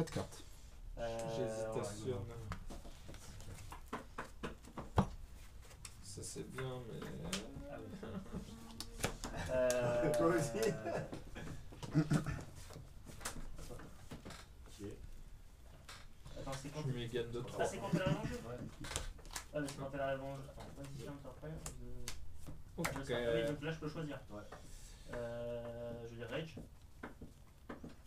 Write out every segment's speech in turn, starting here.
4 cartes. J'hésitation. Ça c'est bien, mais. Toi aussi. Attends, c'est quand Je m'y gagne de 3. Ah, c'est quand t'as la revanche? Ouais. Ah, mais c'est quand t'as la revanche. Attends, vas-y, ferme après. Ok. Donc là, je peux choisir. Ouais. Je veux dire Rage.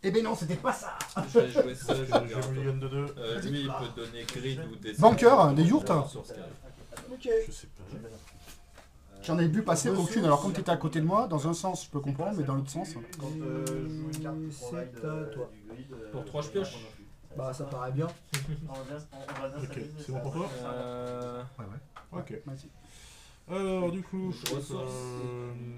Eh ben non, c'était pas ça. Je vais jouer ça, je Je regarde. me gagne de 2. Lui, il peut donner grid ou des. Banqueur, des yourtes. Sur ce qui arrive. Ok. Je sais pas. J'en ai vu passer aucune. Alors, comme tu étais à côté de moi, dans un sens, je peux comprendre, mais dans l'autre sens. Quand je joue une carte qui C'est provide à toi. du grid. Pour 3, je pioche. Bah, ça paraît bien. On va bien Ok, c'est bon pour toi? Ouais. Ok. Vas-y. Alors, du coup, Je ressource.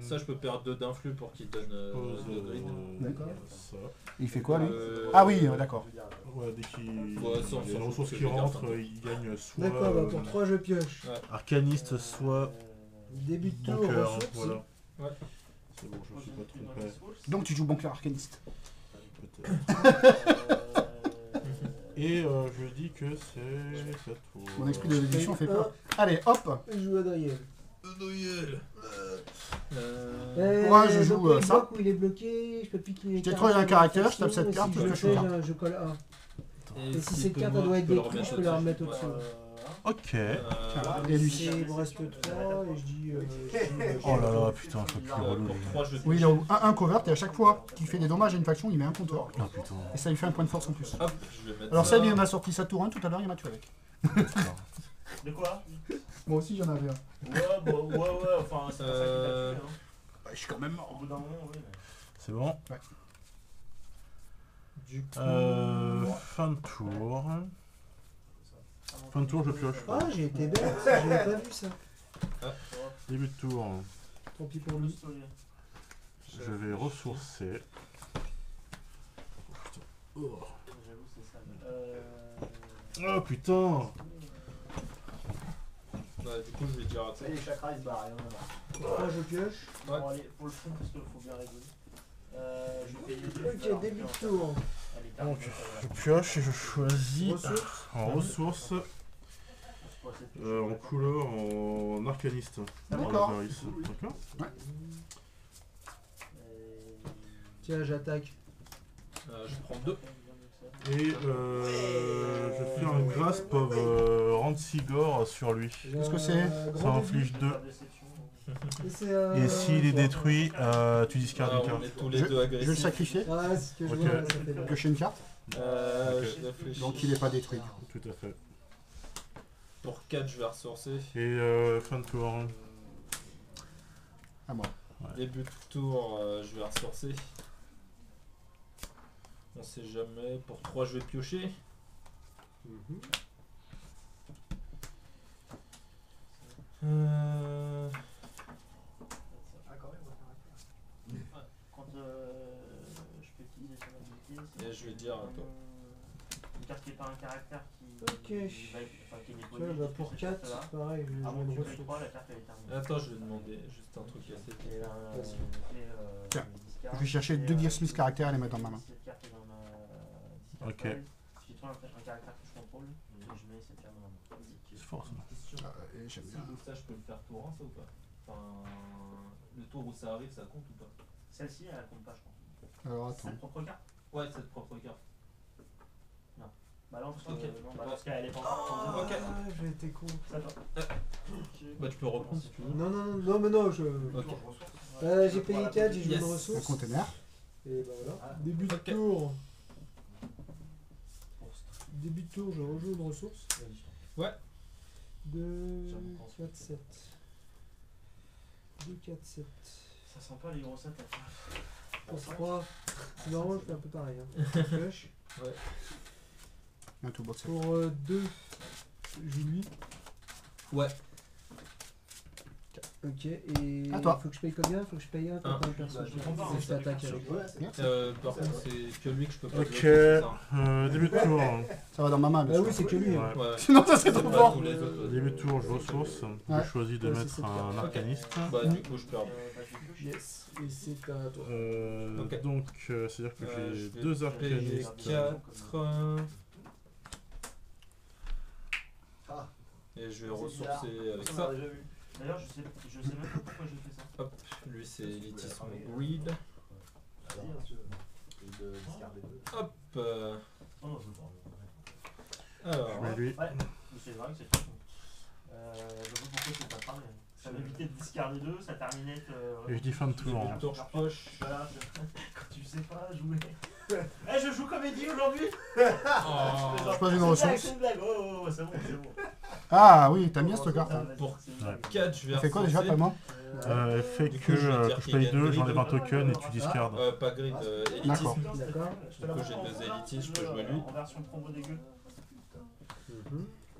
Ça, je peux perdre 2 d'influx pour qu'il donne pose 2 grid. D'accord. ça. Il fait quoi, lui Euh, Ah oui, d'accord. Ouais, dès qu'il Ouais, ça, on il y a s'en une fout, ressource c'est qui des cartes, rentre, hein. il gagne soit D'accord, bah pour 3 je pioche. arcaniste, soit Début de tour, banqueur. ressources. Voilà. Ouais. C'est bon, je me suis pas trompé. Donc, tu joues banqueur arcaniste. Peut-être. Et je dis que c'est ça tour. Mon esprit de l'édition fait peur. Allez, hop. Je joue Adriel. Noël. Moi, je joue, donc, ça. le bloc où il est bloqué, je peux piquer les Je t'ai cartes. trouvé un caractère, je tape Et cette carte, si je je le pioche fais, une carte. je colle A. Et si s'il cette peut carte elle mort, doit être je peux le détruite, je remettre peux la au-dessus. remettre au-dessus. Ok. Et lui. Il me reste 3 et je dis. Oh là là, putain, je suis plus relou. Pour 3, je Oui, il a 1 covert et à chaque fois qu'il fait des dommages à une faction, il met un compteur. Ah putain. Et ça lui fait un point de force en plus. Hop, je vais mettre Alors, ça. Seb, il m'a sorti sa tour 1 tout à l'heure, il m'a tué avec. De quoi? Moi aussi, j'en avais un. Ouais, enfin, c'est pas ça qui t'a tué, hein. Bah, je suis quand même Au mort. bout d'un moment, oui. Mais... C'est bon. Du coup. Fin de tour. Fin de tour, je pioche. Ah, j'ai été bête, j'avais pas vu ça. Début de tour, Tant pis pour lui. je vais ressourcer. J'avoue, c'est ça. Oh putain. Bah, du coup, je vais dire à Ça y est, les chakras ils se barrent, il y en a marre. 3 je pioche. Bon, allez, pour le fond, parce qu'il faut bien rigoler. Je vais payer deux. Ok, début de tour. Allez, Donc, terminé, je pioche et je choisis Ressources. en ressources, en couleur, en arcaniste. D'accord. D'accord. Tiens, j'attaque. je prends 2. Et je fais un grasp of Ransigor sur lui. Qu'est-ce que c'est? Ça inflige 2. Et Et s'il est détruit, tu discardes une On carte. est tous les Je- deux Je vais agressifs. le sacrifier, Ah, c'est ce que je Ok. vois, là, ça fait mal. piocher une carte. Ok. Je réfléchis. Donc, il n'est pas détruit. Tout à fait. Pour 4, je vais ressourcer. Et fin de tour. À moi. Début de tour, je vais ressourcer. On sait jamais. Pour 3, je vais piocher. Ah, quand même, Quand je peux utiliser son habilité, c'est Et je vais dire, une carte qui n'est pas un caractère qui. Ok. Qui va, enfin, qui est Tiens, déposée. bah pour 4, c'est pareil, je Ah joue bon, une tu payes ressource. 3, la carte elle est terminée. Attends, je vais demander juste un truc assez. Et là, Vas-y. Tiens, discard. Je vais chercher 2 Gearsmith caractères et les mettre dans ma main. Cette carte est dans ma discard Ok. pile. Si tu trouves un caractère que je contrôle, je mets cette carte dans ma main. C'est fort ça. J'aime bien. Ça, je peux le faire tour 1, ça ou pas? Enfin, le tour où ça arrive, ça compte ou pas? Celle-ci, elle compte pas, je pense. Alors, C'est attends. sa propre carte? Ouais, cette propre carte. Bah non, parce que Ok. non, bah, parce qu'elle est pas encore. Ok. Ah, j'ai été con. Ça va. Bah, tu peux reprendre si tu veux. Non, mais non, je. Ok. J'ai payé 4, j'ai joué Yes. une Un ressource. container. Et bah voilà. Début de Ok. tour. Début de tour, je rejoue une ressource. Ouais. 2, 4, 7. 2, 4, 7. Ça sent pas les grosses attaques. Pour 3, c'est normal, je fais un peu pareil. Hein. Flush. Un tout box. Pour 2, je joue lui. Ouais. Ok, et À toi. faut que je paye combien? Faut que je paye un pour un perso. Je t'attaque avec. Par contre, c'est que lui que je peux pas Ok. bloquer, c'est ça. Début de tour. Ça va dans ma main. Ah oui, c'est que lui. Hein. Ouais. Ouais. Sinon, ça serait C'est trop pas fort. tous les autres. Début de tour, je ressource. Ouais. Je choisis de Ouais, c'est mettre cette un carte. arcaniste. Bah, du coup, je perds. Bah, je vais piocher. Yes. Et c'est à toi. Donc, c'est-à-dire que j'ai je vais 2 payer arcanistes. 4. Ah, Et je vais c'est ressourcer bizarre. avec On ça. l'a déjà vu. D'ailleurs, je sais même pas pourquoi j'ai fait ça. Hop, lui c'est élitisme greed. De discarder deux. Hop. Oh non, je veux pas. Alors, Je mets lui. Ouais, mais c'est vrai que c'est très con. Je sais pas pourquoi c'est pas pareil. Ça m'évitait de discarder 2, ça terminait. Et je dis fin de tour. une torche poche. Voilà, quand tu sais pas jouer. Eh, je joue comédie aujourd'hui. Oh. Je pose une ressource. C'est une blague, oh, c'est bon, c'est bon. Ah oui, t'as mis cette carte. Ah, vas-y, Pour c'est une blague. 4, je vais Ça fait quoi déjà, ressourcer. Palma? Elle fait Du coup, que je vais dire je qu'il paye gagne 2, grid. j'enlève un token et tu discardes. Pas grid, élitisme. D'accord. D'accord. Je te la Du coup, j'ai reprends 2 en élitistes, je peux version, jouer lui. En version promo dégueu.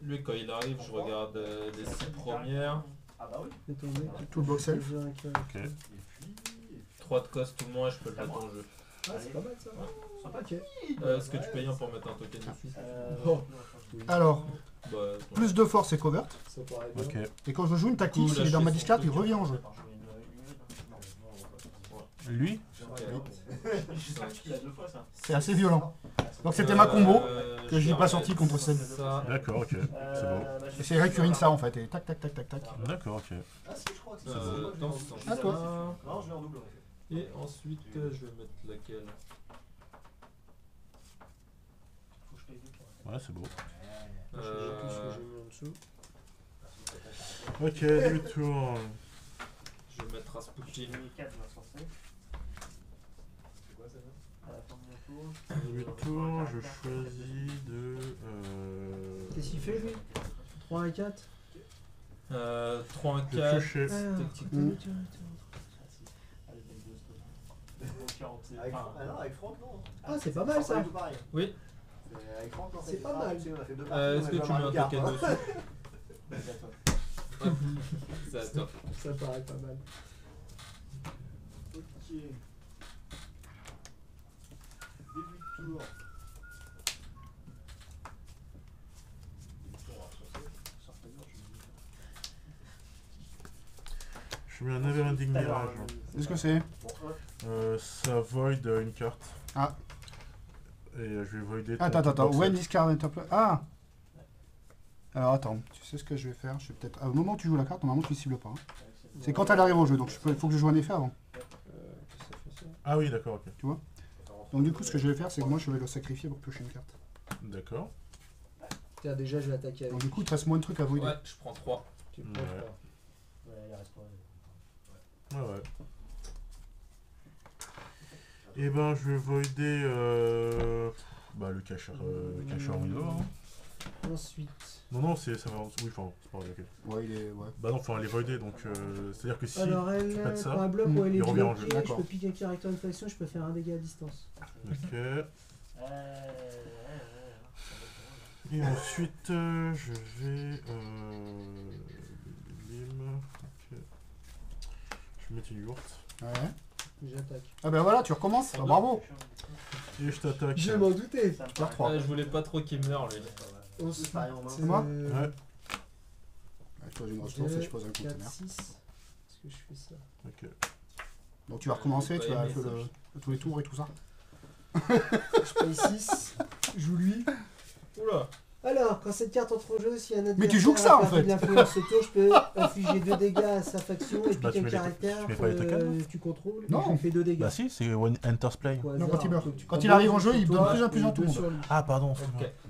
Lui, quand il arrive, je regarde les 6 premières. Ah bah oui. C'est tombé. Tout le box self. Ok. 3 de cost tout le moins et je peux le mettre en jeu. Ah, c'est pas mal ça. Sympathique. Ok. Est-ce que tu payes un pour mettre un token dessus Bon. Alors, Bah, plus de force et covert. Ça paraît bien. Ok. Et quand je joue une tactique, Cool, s'il est dans ma lâcher discard, son il token. revient en jeu. Lui J'ai ça que tu l'as 2 fois ça. C'est assez violent. Donc c'était ma combo que j'ai pas sorti contre Seb. Ça. D'accord, ok. C'est bon. Et c'est récurring ça en fait. Et tac tac tac tac tac. D'accord, ok. Ah si, je crois que c'est Dans ça. ce sens. À toi. Non, je l'ai en double. Et ensuite, je vais mettre laquelle Faut que je paye 2 Ouais, c'est beau. J'ai tout ce que j'ai mis en dessous. Ok, début de tour. Je vais mettre J'ai Rasputin. mis 4, je vais ressortir. C'est quoi ça là À la fin de mon tour. Début de tour, je choisis de. Qu'est-ce qu'il fait lui 3 et 4. 3 1 Je 4. piocher. Mm. Allez, paye 2, s'il te plaît. Avec avec Franck, non. Ah, c'est pas mal, ça. C'est tout pareil. Oui. Avec Franck, non, C'est pas mal. Tu sais, on a fait 2 parties. Est-ce que tu mets un token dessus Vas-y, à toi. C'est à toi. Ça paraît pas mal. Ok. Début de tour. Je mets un Neverending Mirage. Qu'est-ce que c'est? Ça void une carte. Ah. Et je vais voider. ton Attends. box When set. discard interplay. Ah. Alors attends, tu sais ce que je vais faire? Je vais peut-être. Au moment où tu joues la carte, normalement tu ne cibles pas. Hein. C'est quand elle arrive en jeu, donc il faut que je joue un effet avant. Qu'est-ce que ça fait ça? Ah oui, d'accord, ok. Donc du coup, ce que je vais faire, c'est que moi je vais le sacrifier pour piocher une carte. D'accord. Tiens, déjà, je vais attaquer avec. Donc du coup, il te reste moins de trucs à voider. Ouais, je prends 3. Tu Ouais. prends quoi? Ouais, il reste pas. Ouais, ouais. Et ben, je vais voider le cacheur window. Hein. Ensuite. Non, ça va. Oui, enfin, c'est pas vrai, ok. Ouais, il est. Ouais. Bah non, enfin, elle est voidée, donc c'est-à-dire que si. Alors, elle, tu pètes ça, pour un bloc où elle est il revient en bloquée, jeu. je D'accord. peux piquer un caractère de faction, je peux faire un dégât à distance. Ok. Et Ouais. ensuite, je vais. Ok. Je vais mettre une yourte. Ouais. J'attaque. Ah ben voilà, tu recommences. Ah, bravo. Et je t'attaque. Je m'en doutais. Ça me Faire paraît- 3. Je voulais pas trop qu'il meure lui. Ensuite, pareil en main. C'est moi Ouais. Je pose une ressource et je pose un 4, conteneur. 6. Est-ce que je fais ça? Ok. Donc tu vas recommencer, J'ai tu pas vas aimé faire ça. tous les tours et tout ça. Je paye 6. Je joue lui. Oula. Alors, quand cette carte entre en jeu, si un adversaire Mais tu joues que ça, a en perdu fait. de l'influence ce tour, je peux infliger 2 dégâts à sa faction et Bah, piquer tu un mets les caractère tu mets pas les tokens, tu contrôles Non. et je lui fais 2 dégâts. Bah si, c'est when enters play. Au Non, hasard, quand il meurt. donc tu Quand prends il arrive en deux jeu, il sur donne toi plus en plus et en tout deux le sur monde. lui. Ah, pardon, Ok.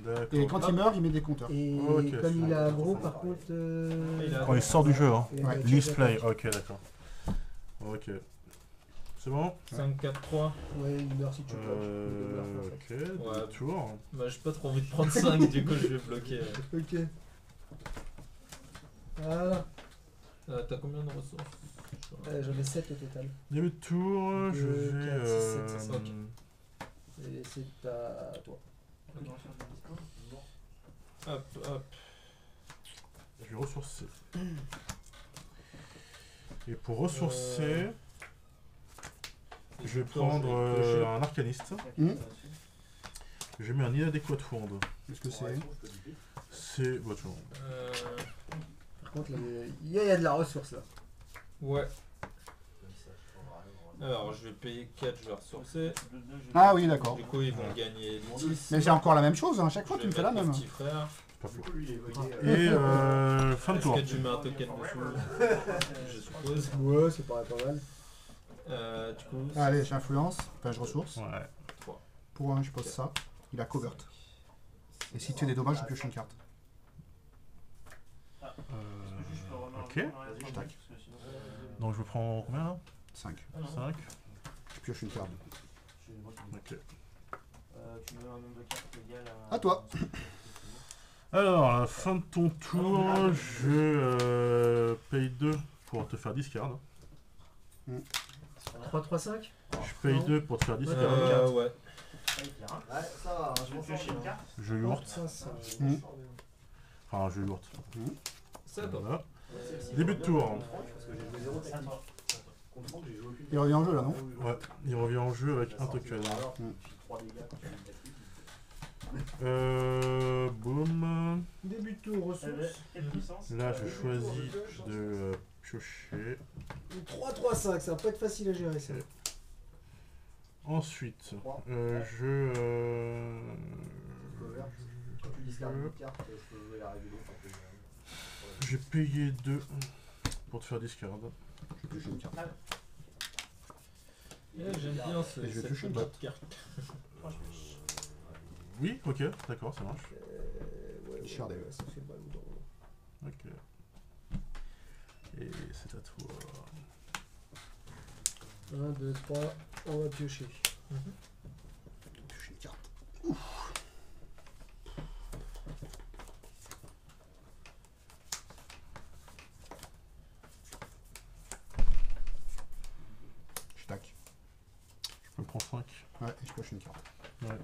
D'accord. Et quand il meurt, il met des compteurs. Et Ok, comme il c'est a bon. aggro, par contre. Il a- Quand il sort du jeu, hein. et Ouais. attaque, List play, attaque. ok, d'accord. Ok. C'est bon 5 4 3. Ouais, il meurt si tu bloques. Ok, Ouais. début de tour. Bah j'ai pas trop envie de prendre 5 du coup je vais bloquer. Ok. Voilà. T'as combien de ressources J'en ai 7 au total. Début de tour, Deux, je vais. quatre, six, sept, ok. Et c'est à toi. Hop. Je vais ressourcer. Et pour ressourcer, je vais prendre un arcaniste. J'ai mis un inadéquat wound. Qu'est-ce que c'est? C'est. Bah, tu vois. Par contre, il y a de la ressource là. Ouais. Alors, je vais payer 4, je vais ressourcer. Ah oui, d'accord. Du coup, ils vont gagner 10. Mais c'est encore la même chose, hein. À chaque fois tu me fais la même. Petit frère. Pas faux. Du coup, lui, il est vogué. Et fin de Est-ce tour. que tu mets un token dessus? Je suppose. Ouais, c'est pas mal. Du coup, Allez, j'influence. Enfin, je ressource. Ouais. Pour un, je pose ça. Il a covert. Et si tu fais des dommages, je pioche une carte. Ok. Je tac. Donc je prends combien là 5. 5. Je pioche une carte. Ok. Tu mets un nombre de cartes égal à... À toi. Alors, à la fin de ton tour, je paye 2 pour te faire discard. 3, 3, 5. Je paye 2 pour te faire discard. ouais. Ouais, ça va, je m'en piocher une carte. Je yourte. Ça, ça. Enfin, je yourte. C'est à toi. Voilà. Début de tour. Parce que j'ai joué 0 C'est à toi. Contre Franck, j'ai joué aucune. Il revient en jeu là, non? Ouais, il revient en jeu avec un token. Alors, tu fais 3 dégâts quand tu mets Boum. Début de tour, ressources. Quelle puissance? Là, je choisis de piocher. 3, 3, 5, ça va pas être facile à gérer ça. Ensuite, Quand tu discardes une carte, je peux jouer la réguler. j'ai payé 2 pour te faire discard. Je pioche une carte. J'aime bien ce, Et je vais cette toucher une petite carte. Oui, ok, d'accord, ça marche. Ouais, Richard ouais, Davis. ça fait mal au dos. Ok. Et c'est à toi. 1, 2, 3, on va piocher. Je pioche une carte. Je tac. Je me prends 5. Ouais, et je pioche une carte. Ouais.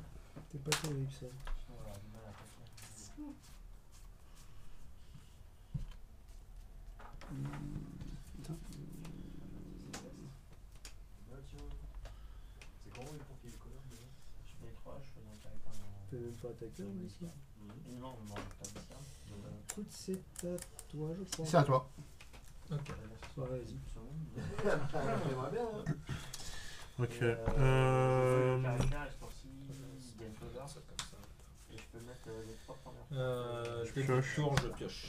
C'est pas terrible ça. C'est comment il pour qu'il est colère déjà? Je paye 3, je fais donc avec un... Tu peux même pas attaquer en plus là. Non, on mange pas de discard. Écoute, c'est à toi, je crois. C'est à toi. Ok. Ouais, vas-y. J'aimerais bien. Hein. Ok. Je peux caractère et ce tour-ci, il gagne cover. Et je peux mettre les 3 premières. Début de tour, je pioche.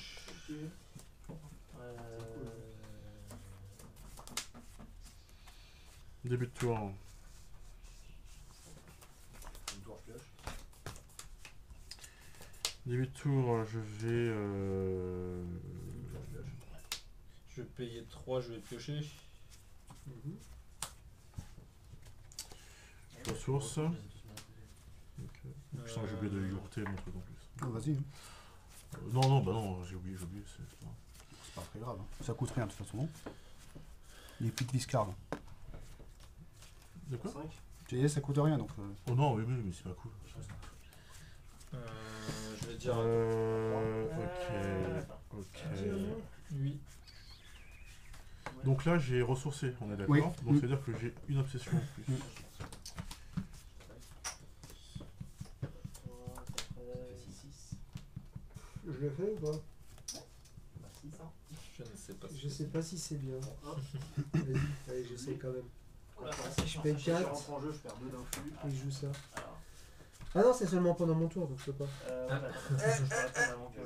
Début de tour. Une tour, je pioche. Début de tour, je vais. Je vais payer 3, je vais piocher. Je ressource. Ok. Putain, j'ai oublié de yourter mon truc en plus. Ah, vas-y. Hein. Non, bah non, j'ai oublié, c'est pas grave. C'est pas très grave. Hein. Ça coûte rien de toute façon. Non, les pics discard. De quoi? Tu sais, ça coûte rien donc. Oh non, oui, mais c'est pas cool. Je vais dire Ok. 8. Donc là, j'ai ressourcé, on est d'accord. Oui. Donc ça veut dire que j'ai une obsession en plus. Je le fais ou pas? Je ne sais pas Je sais pas si c'est bien. Vas-y, allez, j'essaie quand même. Je paye Si je 4 rentre en jeu, je perds 2 d'influx. et je joue ça. Ah non, c'est seulement pendant mon tour donc je peux pas.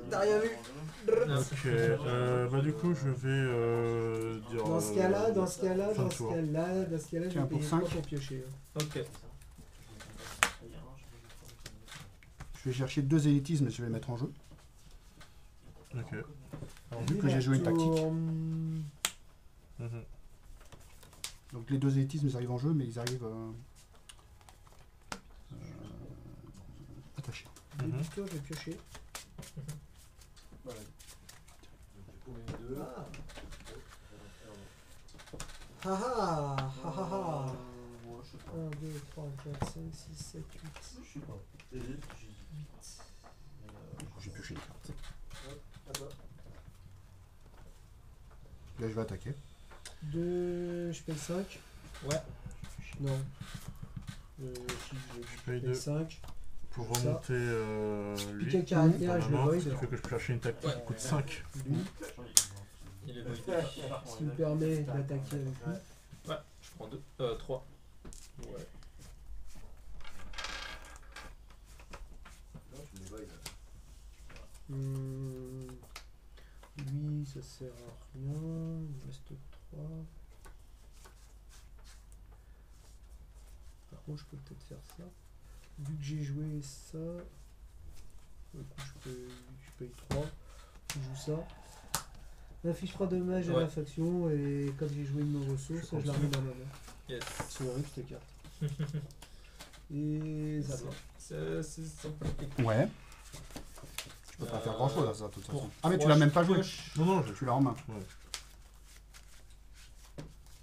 T'as rien vu? Ok, bah du coup, je vais dire. Dans ce cas-là, fin dans de ce cas-là, tour. je vais Tiens, pour payer 5. 3 pour piocher. Ok. Je vais chercher 2 élitismes et je vais les mettre en jeu. Ok. Alors, vu que j'ai joué une tactique. Mhm. Donc les 2 élitismes ils arrivent en jeu mais ils arrivent attachés. Début de tour, je vais piocher. Bah, vas-y. Donc, j'ai paumé 2. Ah ah ah ah ah. Moi, je sais pas. 1, 2, 3, 4, 5, 6, 7, 8. Je sais pas. J'ai pioché une carte. À toi. Là je vais attaquer. 2, je paye 5. Ouais. Non. Si, Je paye je 2 paye 5. pour remonter lui. Piquer caractère, je le Normalement, void. ce qui fait que je peux chercher une tactique qui coûte 5. Lui, Il est voidé. ce qui me permet d'attaquer avec lui. Je prends 2. 3. Ouais. Non, tu me les bailles, là. Lui, ça sert à rien. Il me reste 3. Par contre, je peux peut-être faire ça. Vu que j'ai joué ça, du coup, je paye 3. Je joue ça. J'affiche 3 dommages à Ouais. la faction et quand j'ai joué une de nos ressources, je la remets dans ma main. Yes. C'est horrible cette carte. Et ça va. C'est simple. Ouais. Tu peux pas faire grand chose à ça, de toute façon. pour Ah, mais tu 3, l'as même je pas joué. pioche. Non, non, Tu l'as en main. Ouais.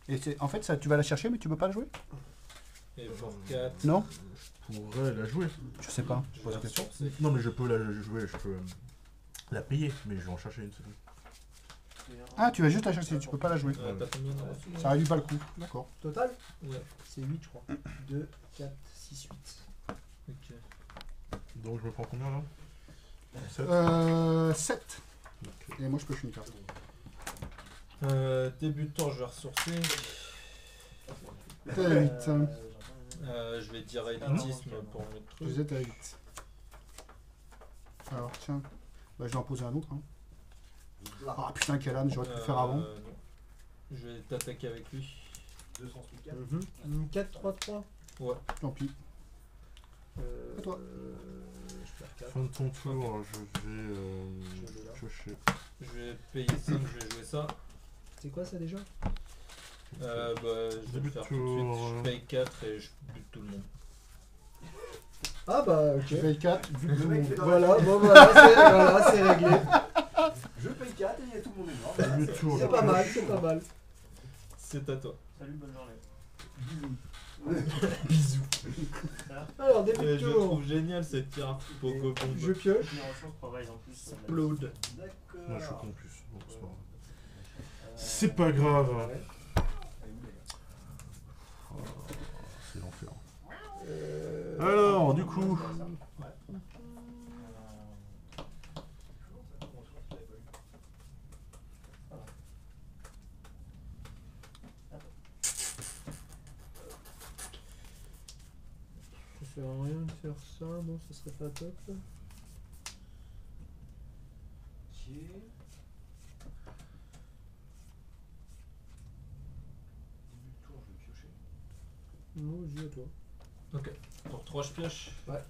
Et en fait, ça, tu vas la chercher, mais tu peux pas la jouer? Et pour 4. Non? Je pourrais la jouer. Je sais pas. Je pose la question. Non, mais je peux la jouer, je peux la payer, mais je vais en chercher une, c'est tout. Ah, tu vas juste la chercher, tu peux pas la jouer. T'as combien de ressources? Ça réduit pas le coup. D'accord. Total, Ouais. c'est 8, je crois. 2, 4, 6, 8. Ok. Donc je me prends combien là 7. 7. Et moi, je peux une carte. Début de tour, je vais ressourcer. T'es à 8. Je vais dire élitisme pour le truc. Vous êtes à 8. Alors, tiens. Bah, je vais en poser un autre. Hein. Ah putain, quel âne, j'aurais pu le faire avant. Non. Je vais t'attaquer avec lui. 200 sous 4. 4, 3, 3. Tant pis. À toi. Je perds 4. Fin de ton tour, je vais Je vais là. piocher. Je vais payer 5, je vais jouer ça. C'est quoi ça déjà? Je vais Début le faire de tout de suite. tour. Je paye 4 et je bute tout le monde. Ah bah Je ok. paye 4, vu que tout le monde. Voilà, bon voilà, c'est réglé. Je paye 4 et tout le monde est mort. Début de tour, je C'est pas mal, pioche. c'est pas mal. C'est à toi. Salut, bonne journée. Bisous. Alors, début de Je tour. trouve génial cette carte. Pogo Bomb. Je pioche. Les ressources provident en plus. Explode. D'accord. Moi je suis con plus. Bon, c'est pas grave. C'est pas grave. Ouais. Oh, c'est l'enfer. Alors, du coup. Ça sert à rien de faire ça, non, ça serait pas top. Ok. Début de tour, je vais piocher. Non, je dis à toi. Ok. Pour 3, je pioche. Ouais.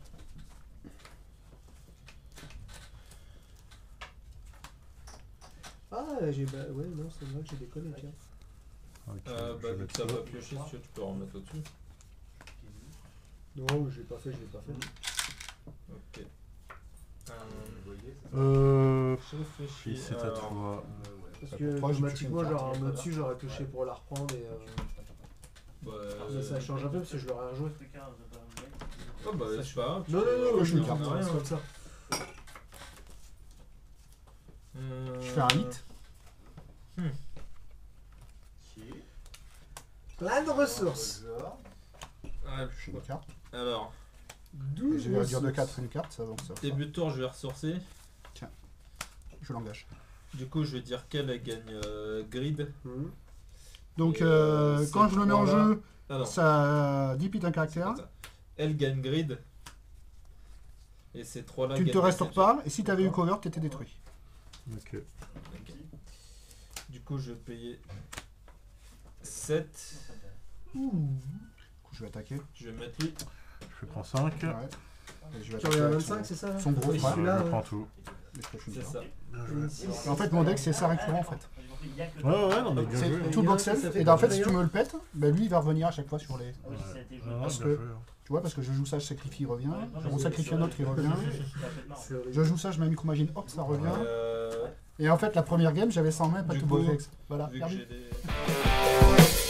Ah, j'ai. Bah, ouais, non, c'est vrai que j'ai déconné, tiens. Ok, je Bah, vais vu que mettre ça ça. va piocher, si tu veux, tu peux en remettre au-dessus. Non, je l'ai pas fait, je l'ai pas fait. Ok. Vous voyez, c'est ça. Je réfléchis. Puis c'est à Alors, toi. Parce Bah, que pour toi, j'ai automatiquement, touché une j'aurais carte. un au-dessus, j'aurais touché pour la reprendre et. Bah, Mais ça change un peu parce que je l'aurais rejoué. Oh bah, c'est pas grave. Non, non, non, je je une carte. c'est comme ça. Je fais un 8. Ok. Plein de ressources. Ah, Je fais une carte. alors, 12 Et je vais réduire de ressources. 4 une carte, ça donc ça. début de tour, je vais ressourcer. Je l'engage. Du coup, je vais dire qu'elle elle gagne grid. Mhm. Donc, Et, quand ces je le mets en trois-là- jeu, Ah non, ça dipite un c'est caractère. pas ça. Elle gagne grid. Et ces trois-là Tu ne gagnent te restaures cette- pas, et si tu avais eu cover, tu étais détruit. Ok. Ok. Du coup, je vais payer 7. Du coup, je vais attaquer. Je vais mettre lui. Je prends 5. Ouais. Et je vais Tu attaquer reviens à avec 25, c'est ça là son gros Oui, frère. celui-là, Je ouais. prends tout. Et je pioche une C'est carte. ça. Et en fait, mon deck, c'est ça récurrent en fait. Ouais, ouais, non, mais bien C'est joué. hein. tout box Ça self, fait et en fait, combien si tu me le pètes, bah, lui il va revenir à chaque fois sur les. Non, non, Parce bien que- joué, hein. Tu vois, parce que je joue ça, je sacrifie, il revient. Je resacrifie un autre, il revient. C'est horrible. Je joue ça, je mets un micro-magine, hop, ça revient. Euh, Et en fait, la première game, j'avais 100 mains, pas Du tout coup, box. Voilà, vu que regardez. j'ai des...